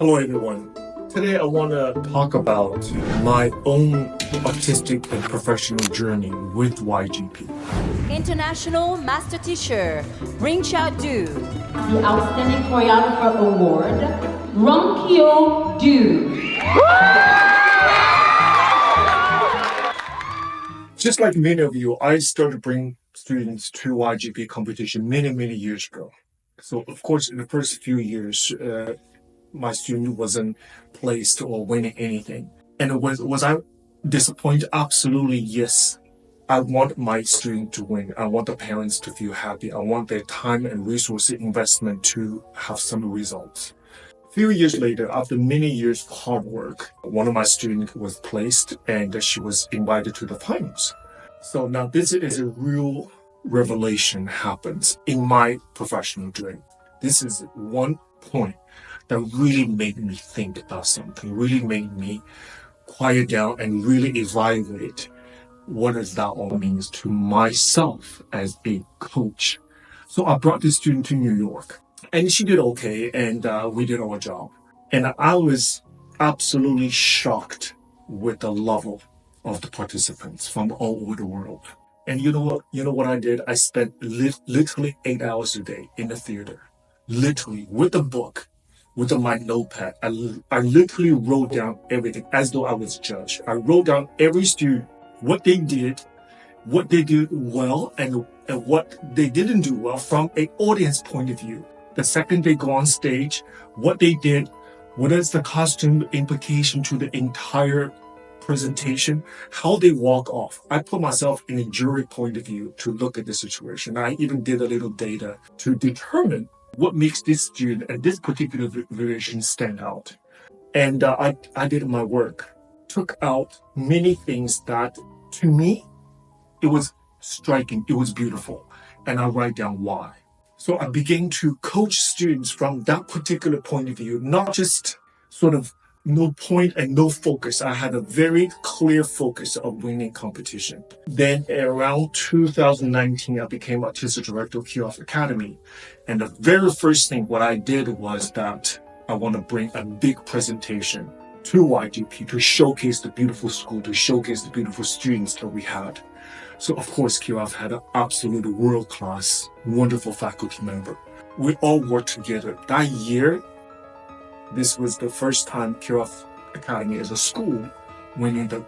Hello everyone. Today I want to talk about my own artistic and professional journey with YGP. International Master Teacher, Runqiao Du. The Outstanding Choreographer Award, Runqiao Du. Just like many of you, I started to bring students to YGP competition many years ago. So of course, in the first few years, my student wasn't placed or winning anything. And was I disappointed? Absolutely, yes. I want my student to win. I want the parents to feel happy. I want their time and resource investment to have some results. A few years later, after many years of hard work, one of my students was placed and she was invited to the finals. So now this is a real revelation happens in my professional journey. This is one point that really made me think about something, really made me quiet down and really evaluate what does that all means to myself as a coach. So I brought this student to New York and she did okay and we did our job. And I was absolutely shocked with the level of the participants from all over the world. And you know what I did? I spent literally 8 hours a day in the theater, literally with a book, with my notepad. I literally wrote down everything as though I was a judge. I wrote down every student, what they did well, and what they didn't do well from an audience point of view. The second they go on stage, what they did, what is the costume implication to the entire presentation, how they walk off. I put myself in a jury point of view to look at the situation. I even did a little data to determine what makes this student and this particular variation stand out. And I did my work, took out many things that to me, it was striking, it was beautiful. And I write down why. So I began to coach students from that particular point of view, not just sort of no point and no focus. I had a very clear focus of winning competition. Then around 2019, I became artistic director of Kirov Academy. And the very first thing what I did was that I want to bring a big presentation to YGP to showcase the beautiful school, to showcase the beautiful students that we had. So of course, Kirov had an absolute world-class, wonderful faculty member. We all worked together. That year, this was the first time Kirov Academy as a school winning the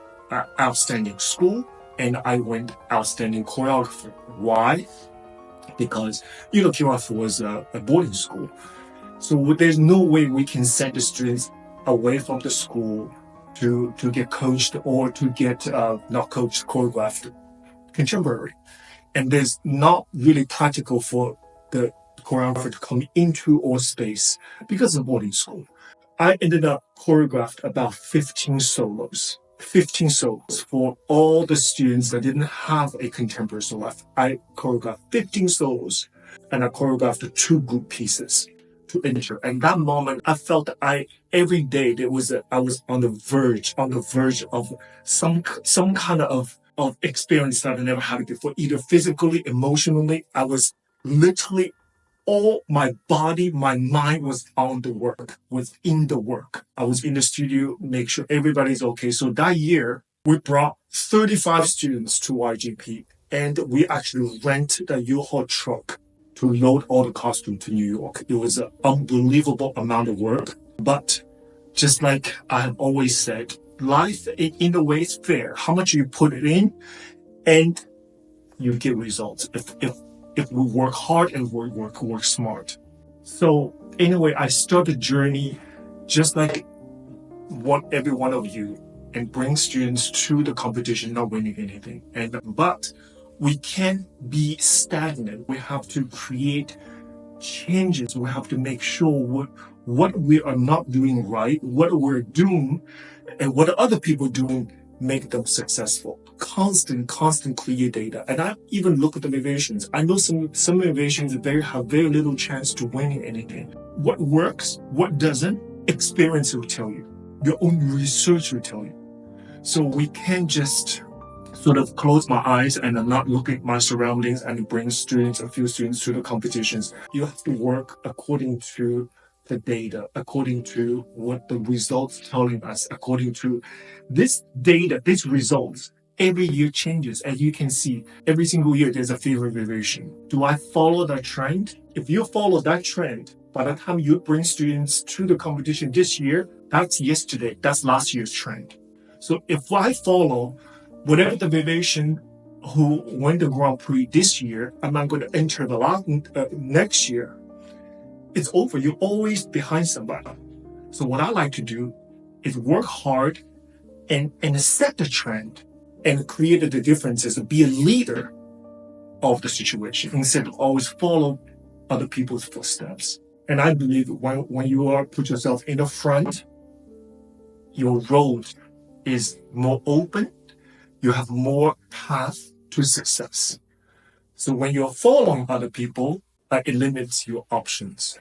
outstanding school, and I went outstanding choreographer. Why? Because, Kirov was a boarding school. So there's no way we can send the students away from the school to get coached or to get, not coached, choreographed contemporary. And there's not really practical for the choreographer to come into our space because of boarding school. I ended up choreographed about 15 solos for all the students that didn't have a contemporary solo. I choreographed 15 solos and I choreographed 2 group pieces to enter. And that moment, I felt that every day I was on the verge of some kind of experience that I never had before, either physically, emotionally. I was literally all my body, my mind was on the work, was in the work. I was in the studio, make sure everybody's okay. So that year, we brought 35 students to YGP, and we actually rented a U-Haul truck to load all the costume to New York. It was an unbelievable amount of work, but just like I have always said, life in a way is fair. How much you put it in, and you get results. If we work hard and work smart. So anyway, I started the journey just like every one of you, and bring students to the competition, not winning anything. But we can't be stagnant. We have to create changes. We have to make sure what we are not doing right, what we're doing, and what other people doing make them successful. Constant clear data. And I even look at the innovations. I know some innovations have very little chance to win anything. What works, what doesn't, experience will tell you. Your own research will tell you. So we can't just sort of close my eyes and not look at my surroundings and bring a few students to the competitions. You have to work according to the data, according to what the results telling us, according to this data, these results, every year changes. As you can see, every single year there's a favor variation. Do I follow that trend? If you follow that trend, by the time you bring students to the competition this year, that's yesterday, that's last year's trend. So if I follow whatever the variation who won the Grand Prix this year, am I going to enter the next year? It's over. You're always behind somebody. So what I like to do is work hard and set the trend and create the differences and be a leader of the situation instead of always follow other people's footsteps. And I believe when you are put yourself in the front, your road is more open. You have more path to success. So when you're following other people, it limits your options.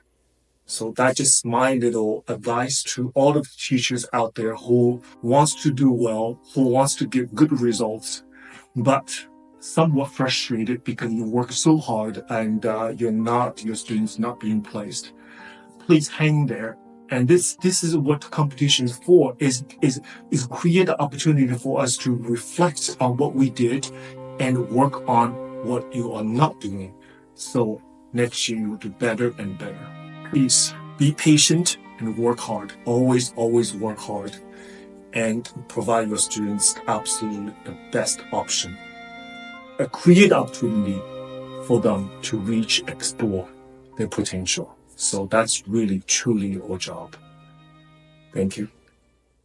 So that's just my little advice to all of the teachers out there who wants to do well, who wants to get good results, but somewhat frustrated because you work so hard and your students not being placed. Please hang there. And this is what competition is for, is create the opportunity for us to reflect on what we did and work on what you are not doing. So next year you'll do better and better. Please be patient and work hard. Always, always work hard and provide your students absolutely the best option. Create opportunity for them to reach, explore their potential. So that's really, truly your job. Thank you.